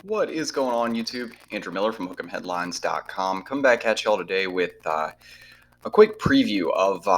What is going on, YouTube? Andrew Miller from Hook'emHeadlines.com. Come back at y'all today with a quick preview of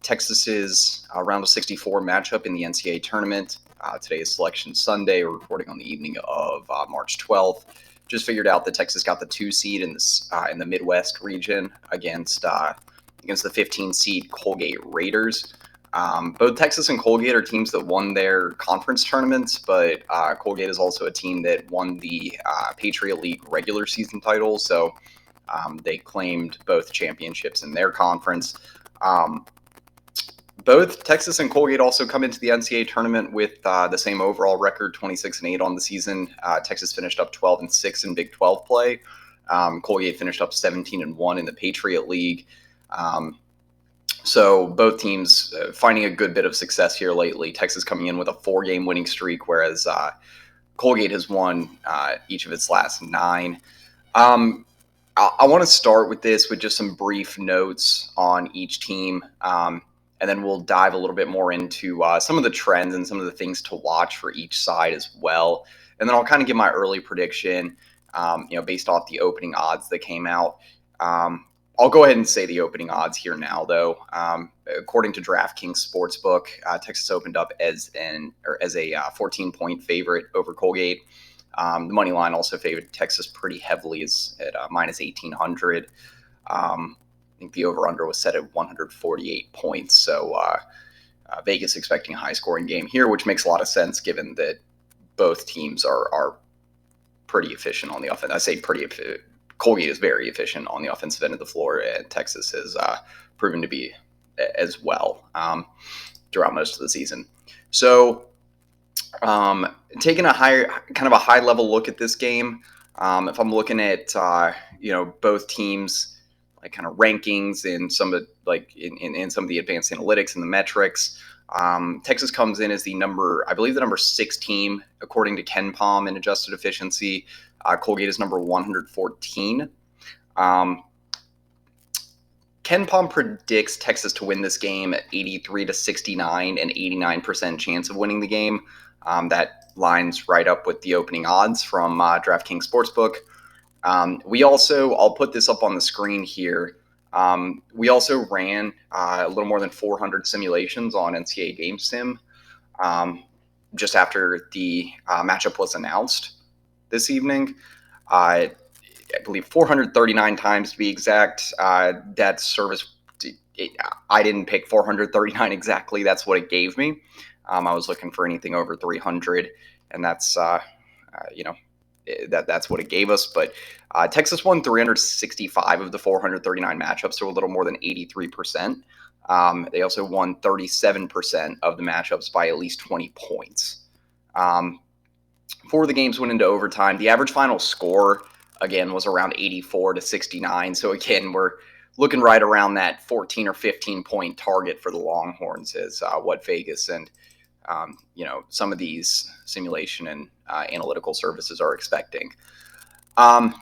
Texas's round of 64 matchup in the NCAA Tournament. Today is Selection Sunday. We're recording on the evening of March 12th. Just figured out that Texas got the 2 seed in the Midwest region against the 15 seed Colgate Raiders. Both Texas and Colgate are teams that won their conference tournaments, but Colgate is also a team that won the Patriot League regular season title, so they claimed both championships in their conference. Both Texas and Colgate also come into the NCAA tournament with the same overall record, 26-8 on the season. Texas finished up 12-6 in Big 12 play. Colgate finished up 17-1 in the Patriot League. So both teams finding a good bit of success here lately. Texas coming in with a 4-game winning streak, whereas Colgate has won each of its last 9. I want to start with this with just some brief notes on each team, and then we'll dive a little bit more into some of the trends and some of the things to watch for each side as well. And then I'll kind of give my early prediction, based off the opening odds that came out. I'll go ahead and say the opening odds here now, though. According to DraftKings Sportsbook, Texas opened up as a 14-point favorite over Colgate. The money line also favored Texas pretty heavily, is at minus 1,800. I think the over/under was set at 148 points. So Vegas expecting a high-scoring game here, which makes a lot of sense given that both teams are pretty efficient on the offense. I say pretty efficient. Colgate is very efficient on the offensive end of the floor, and Texas has proven to be as well throughout most of the season. So, taking a high level look at this game, if I'm looking at both teams, like kind of rankings and some of in some of the advanced analytics and the metrics, Texas comes in as the number 6 team according to Ken Palm in adjusted efficiency. Colgate is number 114. Ken Palm predicts Texas to win this game at 83-69 and 89% chance of winning the game. That lines right up with the opening odds from DraftKings Sportsbook. I'll put this up on the screen here. We also ran a little more than 400 simulations on NCAA Game Sim just after the matchup was announced this evening. I believe 439 times to be exact. That service, I didn't pick 439 exactly. That's what it gave me. I was looking for anything over 300, and that's that's what it gave us. But Texas won 365 of the 439 matchups, so a little more than 83%. They also won 37% of the matchups by at least 20 points. 4 of the games went into overtime. The average final score, again, was around 84-69. So, again, we're looking right around that 14 or 15-point target for the Longhorns is what Vegas and, some of these simulation and analytical services are expecting. A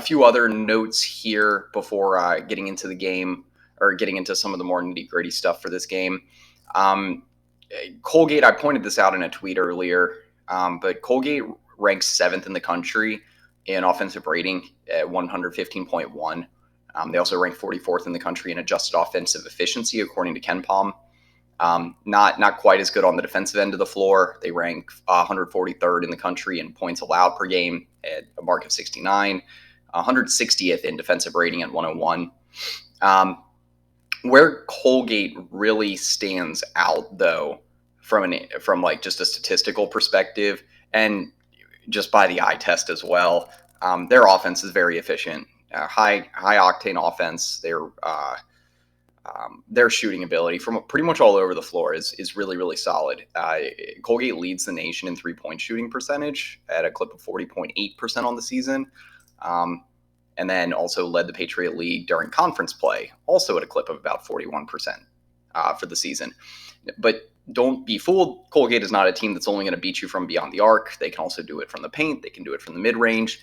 few other notes here before getting into the game or getting into some of the more nitty-gritty stuff for this game. Colgate, I pointed this out in a tweet earlier, but Colgate ranks 7th in the country in offensive rating at 115.1. They also rank 44th in the country in adjusted offensive efficiency, according to Ken Palm. Not quite as good on the defensive end of the floor. They rank 143rd in the country in points allowed per game at a mark of 69, 160th in defensive rating at 101. Where Colgate really stands out, though, from like just a statistical perspective and just by the eye test as well, their offense is very efficient. High octane offense. Their shooting ability from pretty much all over the floor is really, really solid. Colgate leads the nation in 3-point shooting percentage at a clip of 40.8% on the season. And then also led the Patriot League during conference play, also at a clip of about 41% for the season. But don't be fooled. Colgate is not a team that's only going to beat you from beyond the arc. They can also do it from the paint. They can do it from the mid-range.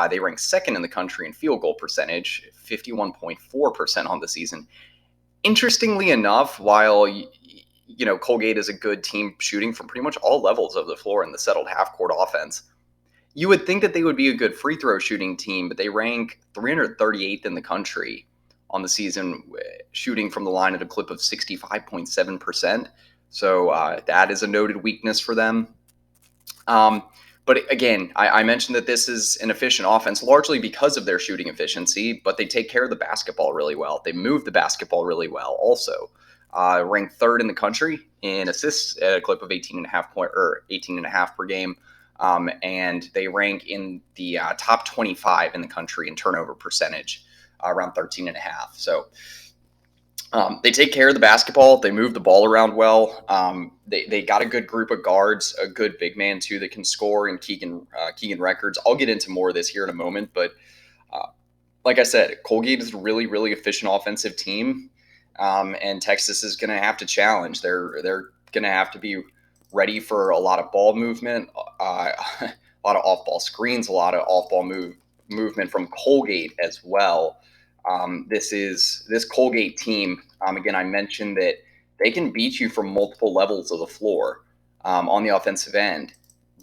They rank 2nd in the country in field goal percentage, 51.4% on the season. Interestingly enough, while Colgate is a good team shooting from pretty much all levels of the floor in the settled half-court offense, You would think that they would be a good free throw shooting team, but they rank 338th in the country on the season, shooting from the line at a clip of 65.7%. So that is a noted weakness for them. But again, I mentioned that this is an efficient offense largely because of their shooting efficiency, but they take care of the basketball really well. They move the basketball really well also. Ranked third in the country in assists at a clip of 18 and a half per game. And they rank in the top 25 in the country in turnover percentage, around 13 and a half. So they take care of the basketball. They move the ball around well. They got a good group of guards, a good big man too that can score, and Keegan Records. I'll get into more of this here in a moment, but like I said, Colgate is a really, really efficient offensive team, and Texas is going to have to challenge. They're going to have to be ready for a lot of ball movement, a lot of off-ball screens, a lot of off-ball movement from Colgate as well. This Colgate team, again, I mentioned that they can beat you from multiple levels of the floor on the offensive end.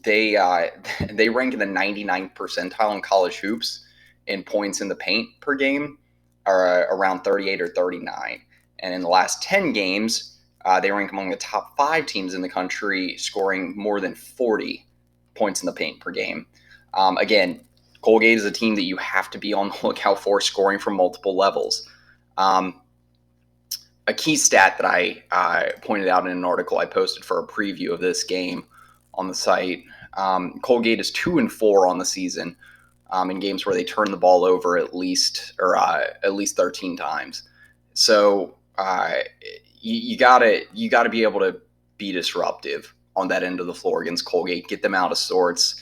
They rank in the 99th percentile in college hoops in points in the paint per game, are around 38 or 39. And in the last 10 games, they rank among the top 5 teams in the country, scoring more than 40 points in the paint per game. Again, Colgate is a team that you have to be on the lookout for, scoring from multiple levels. A key stat that I pointed out in an article I posted for a preview of this game on the site, Colgate is 2-4 on the season in games where they turn the ball over at least 13 times. So you gotta be able to be disruptive on that end of the floor against Colgate, get them out of sorts.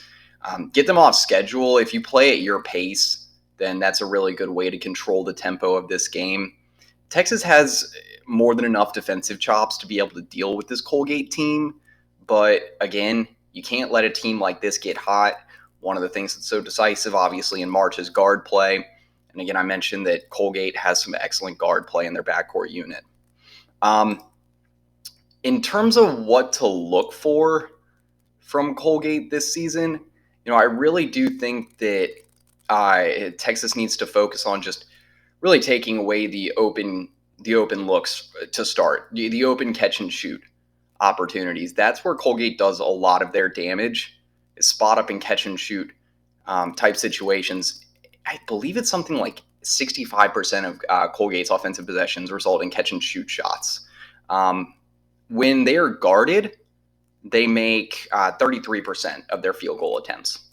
Get them off schedule. If you play at your pace, then that's a really good way to control the tempo of this game. Texas has more than enough defensive chops to be able to deal with this Colgate team. But again, you can't let a team like this get hot. One of the things that's so decisive, obviously, in March is guard play. And again, I mentioned that Colgate has some excellent guard play in their backcourt unit. In terms of what to look for from Colgate this season, I really do think that Texas needs to focus on just really taking away the open looks to start, the open catch and shoot opportunities. That's where Colgate does a lot of their damage, is spot up and catch and shoot type situations. I believe it's something like 65% of Colgate's offensive possessions result in catch and shoot shots. When they are guarded, they make 33% of their field goal attempts.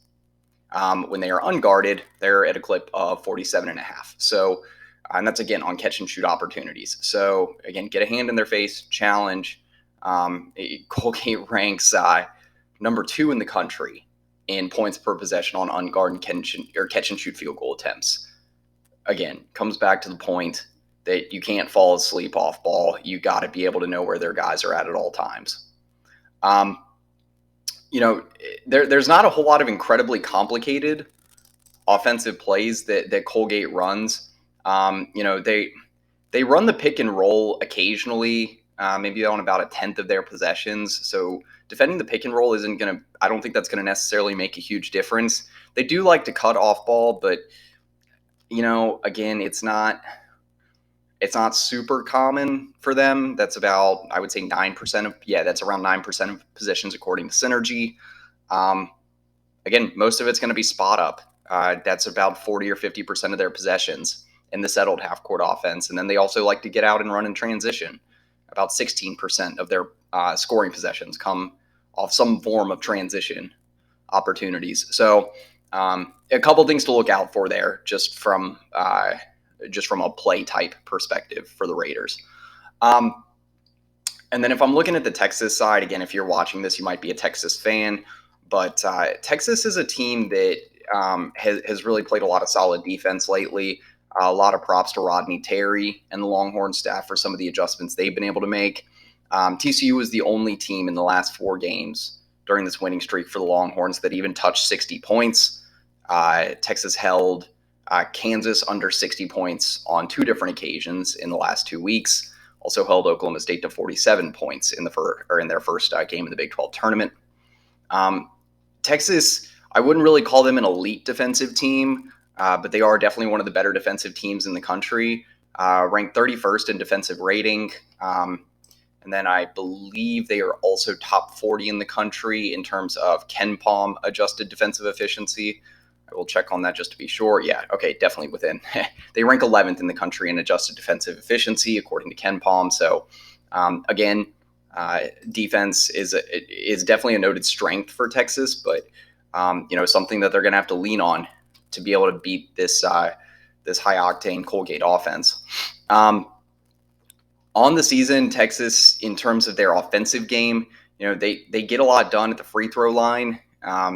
When they are unguarded, they're at a clip of 47.5. So, and that's again on catch and shoot opportunities. So again, get a hand in their face, challenge. Colgate ranks number 2 in the country in points per possession on unguarded catch and shoot field goal attempts. Again, comes back to the point that you can't fall asleep off ball. You got to be able to know where their guys are at all times. There's not a whole lot of incredibly complicated offensive plays that Colgate runs. They run the pick and roll occasionally, maybe on about a tenth of their possessions. So defending the pick and roll I don't think that's going to necessarily make a huge difference. They do like to cut off ball, but again, it's not super common for them. That's about, I would say, 9% that's around 9% of positions according to Synergy. Again, most of it's going to be spot up. That's about 40 or 50% of their possessions in the settled half-court offense. And then they also like to get out and run in transition. About 16% of their scoring possessions come off some form of transition opportunities. So a couple things to look out for there, just from a play type perspective for the Raiders. And then if I'm looking at the Texas side, again, if you're watching this, you might be a Texas fan, but Texas is a team that has really played a lot of solid defense lately. A lot of props to Rodney Terry and the Longhorn staff for some of the adjustments they've been able to make. TCU was the only team in the last 4 games during this winning streak for the Longhorns that even touched 60 points. Texas held Kansas under 60 points on 2 different occasions in the last 2 weeks. Also held Oklahoma State to 47 points in their first game of the Big 12 tournament. Texas I wouldn't really call them an elite defensive team, but they are definitely one of the better defensive teams in the country, ranked 31st in defensive rating. And then I believe they are also top 40 in the country in terms of KenPom adjusted defensive efficiency. I will check on that just to be sure. Yeah, okay, definitely within. They rank 11th in the country in adjusted defensive efficiency according to KenPom. So again, defense is definitely a noted strength for Texas, but something that they're going to have to lean on to be able to beat this this high octane Colgate offense. On the season, Texas, in terms of their offensive game, they get a lot done at the free throw line.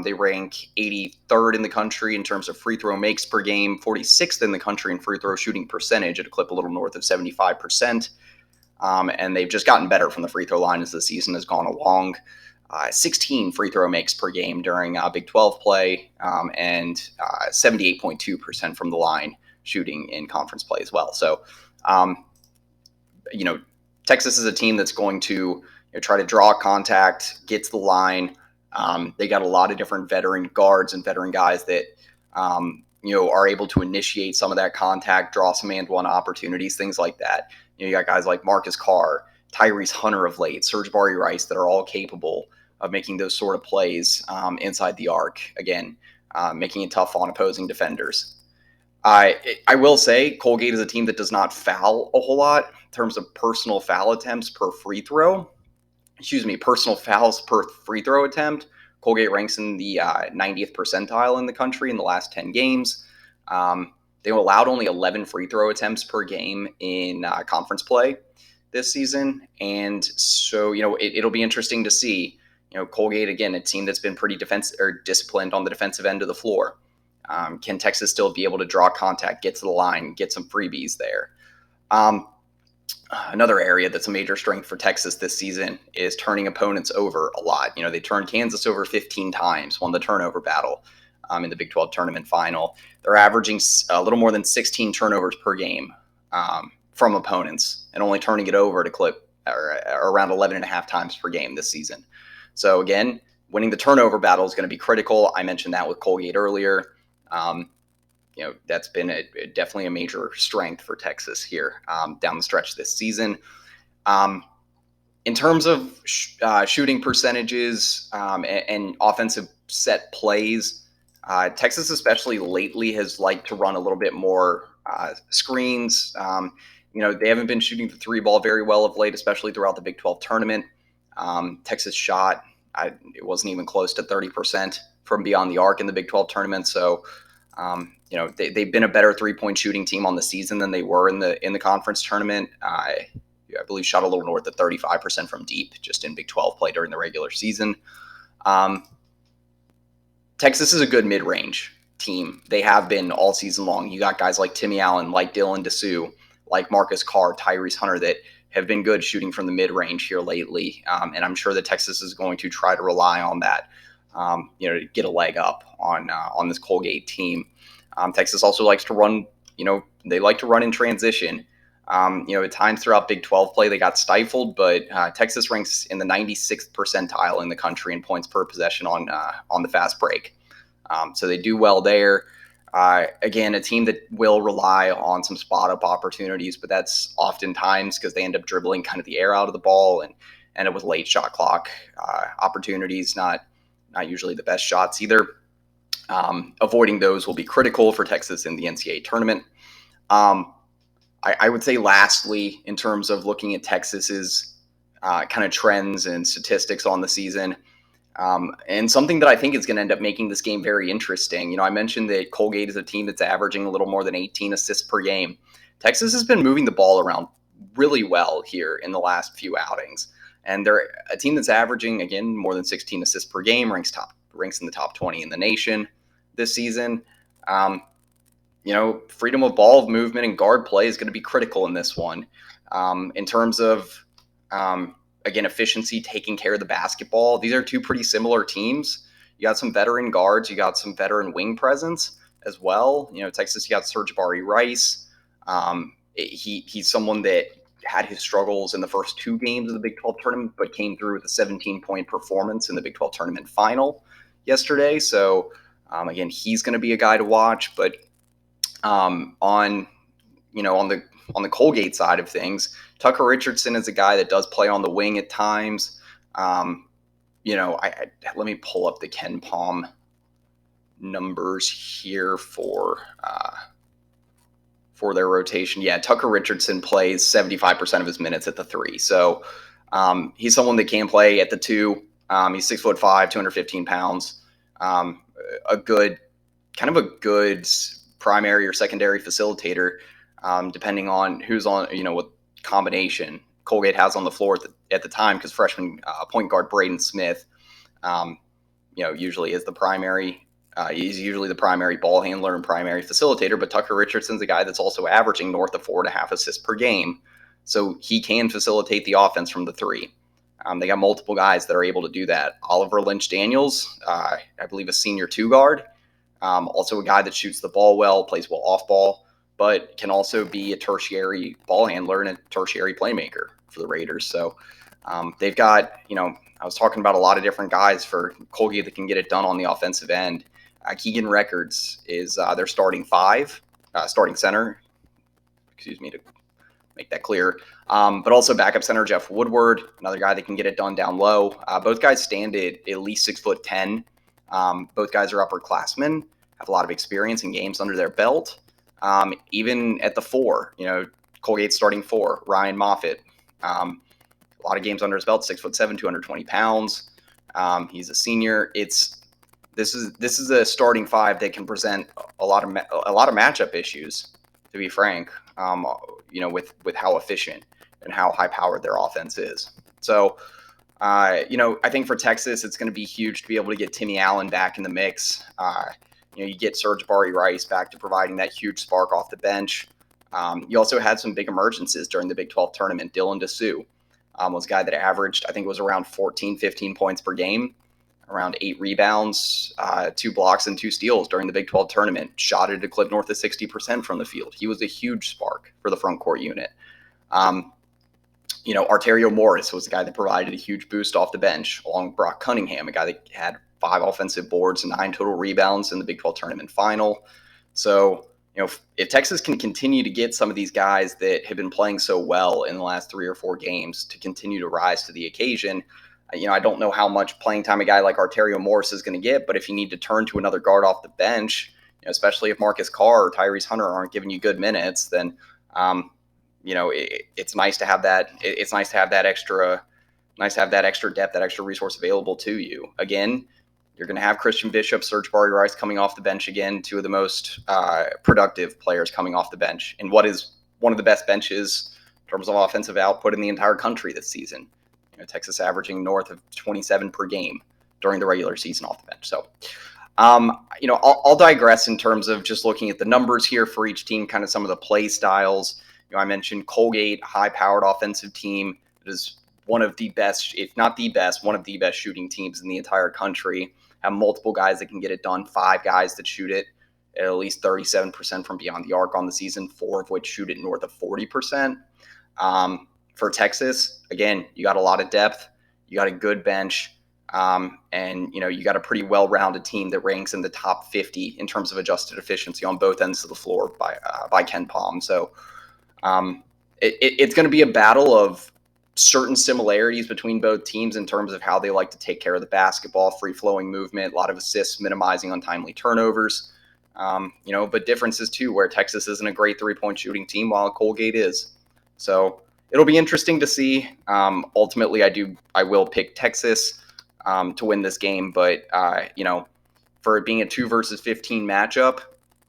They rank 83rd in the country in terms of free throw makes per game, 46th in the country in free throw shooting percentage at a clip a little north of 75%. And they've just gotten better from the free throw line as the season has gone along. 16 free throw makes per game during Big 12 play, and 78.2% from the line shooting in conference play as well. So, Texas is a team that's going to try to draw contact, get to the line. They got a lot of different veteran guards and veteran guys that are able to initiate some of that contact, draw some and-one opportunities, things like that. You got guys like Marcus Carr, Tyrese Hunter of late, Serge Barry Rice that are all capable of making those sort of plays inside the arc. Again, making it tough on opposing defenders. I will say Colgate is a team that does not foul a whole lot in terms of personal foul attempts per free throw. Personal fouls per free throw attempt. Colgate ranks in the 90th percentile in the country in the last 10 games. They allowed only 11 free throw attempts per game in conference play this season. And so, it'll be interesting to see, Colgate, again, a team that's been pretty disciplined on the defensive end of the floor. Can Texas still be able to draw contact, get to the line, get some freebies there? Another area that's a major strength for Texas this season is turning opponents over a lot. They turned Kansas over 15 times, won the turnover battle in the Big 12 tournament final. They're averaging a little more than 16 turnovers per game from opponents and only turning it over to clip around 11.5 times per game this season. So again, winning the turnover battle is going to be critical. I mentioned that with Colgate earlier. That's been definitely a major strength for Texas here down the stretch this season. In terms of shooting percentages and offensive set plays, Texas, especially lately, has liked to run a little bit more screens. They haven't been shooting the three ball very well of late, especially throughout the Big 12 tournament. Texas shot, it wasn't even close to 30% from beyond the arc in the Big 12 tournament. So, they've been a better three-point shooting team on the season than they were in the conference tournament. I believe shot a little north of 35% from deep just in Big 12 play during the regular season. Texas is a good mid-range team. They have been all season long. You got guys like Timmy Allen, like Dylan Dessou, like Marcus Carr, Tyrese Hunter that have been good shooting from the mid-range here lately. And I'm sure that Texas is going to try to rely on that, to get a leg up on this Colgate team. Texas also likes to run, they like to run in transition. At times throughout Big 12 play, they got stifled, but Texas ranks in the 96th percentile in the country in points per possession on the fast break. So they do well there. Again, a team that will rely on some spot-up opportunities, but that's oftentimes because they end up dribbling kind of the air out of the ball and end up with late shot clock opportunities, not usually the best shots either. Avoiding those will be critical for Texas in the NCAA tournament. I would say lastly, in terms of looking at Texas's kind of trends and statistics on the season, and something that I think is going to end up making this game very interesting. I mentioned that Colgate is a team that's averaging a little more than 18 assists per game. Texas has been moving the ball around really well here in the last few outings. And they're a team that's averaging, again, more than 16 assists per game, ranks in the top 20 in the nation this season. Freedom of ball movement and guard play is going to be critical in this one. In terms of, again, efficiency, taking care of the basketball, these are two pretty similar teams. You got some veteran guards, you got some veteran wing presence as well. Texas, you got Serge Barry Rice. He's someone that had his struggles in the first two games of the Big 12 tournament, but came through with a 17-point performance in the Big 12 tournament final yesterday. So Again, he's going to be a guy to watch, but on the Colgate side of things, Tucker Richardson is a guy that does play on the wing at times. Let me pull up the Ken Palm numbers here for their rotation. Yeah, Tucker Richardson plays 75% of his minutes at the 3. So he's someone that can play at the 2. He's 6'5", 215 pounds. A good primary or secondary facilitator, depending on who's on, what combination Colgate has on the floor at the time, because freshman point guard Braden Smith, usually is the primary. He's usually the primary ball handler and primary facilitator, but Tucker Richardson's a guy that's also averaging north of 4.5 assists per game. So he can facilitate the offense from the 3. They got multiple guys that are able to do that. Oliver Lynch-Daniels, I believe a senior 2 guard, also a guy that shoots the ball well, plays well off ball, but can also be a tertiary ball handler and a tertiary playmaker for the Raiders. So they've got, I was talking about a lot of different guys for Colgate that can get it done on the offensive end. Keegan Records is their starting center, to make that clear. But also backup center Jeff Woodward, another guy that can get it done down low. Both guys stand at least 6'10". Both guys are upperclassmen, have a lot of experience in games under their belt. Even at the 4, Colgate's starting 4, Ryan Moffitt. A lot of games under his belt, 6'7", 220 pounds. He's a senior. This is a starting 5 that can present a lot of matchup issues, to be frank. With how efficient and how high powered their offense is. So, I think for Texas, it's going to be huge to be able to get Timmy Allen back in the mix. You get Serge Bari Rice back to providing that huge spark off the bench. You also had some big emergences during the Big 12 tournament. Dylan DeSue was a guy that averaged, I think it was around 14, 15 points per game, around 8 rebounds, 2 blocks, and 2 steals during the Big 12 tournament. Shot at a clip north of 60% from the field. He was a huge spark for the front court unit. Arterio Morris was the guy that provided a huge boost off the bench, along with Brock Cunningham, a guy that had 5 offensive boards and 9 total rebounds in the Big 12 tournament final. So, if Texas can continue to get some of these guys that have been playing so well in the last 3 or 4 games to continue to rise to the occasion, I don't know how much playing time a guy like Arterio Morris is going to get, but if you need to turn to another guard off the bench, especially if Marcus Carr or Tyrese Hunter aren't giving you good minutes, then it's nice to have that. It's nice to have that extra depth, that extra resource available to you. Again, you're going to have Christian Bishop, Serge Bari Rice coming off the bench again, 2 of the most productive players coming off the bench, and what is one of the best benches in terms of offensive output in the entire country this season. Texas averaging north of 27 per game during the regular season off the bench. So, I'll digress in terms of just looking at the numbers here for each team, kind of some of the play styles. I mentioned Colgate, high-powered offensive team. It is one of the best, if not the best, one of the best shooting teams in the entire country. Have multiple guys that can get it done, 5 guys that shoot it at least 37% from beyond the arc on the season, 4 of which shoot it north of 40%. For Texas, again, you got a lot of depth, you got a good bench, and you got a pretty well-rounded team that ranks in the top 50 in terms of adjusted efficiency on both ends of the floor by Ken Palm. So it's going to be a battle of certain similarities between both teams in terms of how they like to take care of the basketball, free-flowing movement, a lot of assists, minimizing untimely turnovers. But differences too, where Texas isn't a great 3-point shooting team while Colgate is. So it'll be interesting to see. Ultimately, I will pick Texas to win this game, but for it being a 2 versus 15 matchup,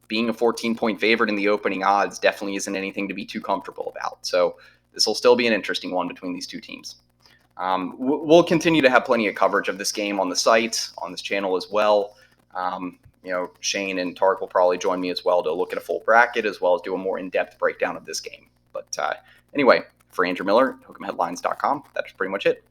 being a 14-point favorite in the opening odds definitely isn't anything to be too comfortable about. So this will still be an interesting one between these 2 teams. We'll continue to have plenty of coverage of this game on the site, on this channel as well. Shane and Tark will probably join me as well to look at a full bracket as well as do a more in-depth breakdown of this game. But anyway, for Andrew Miller, Hook'emHeadlines.com, that's pretty much it.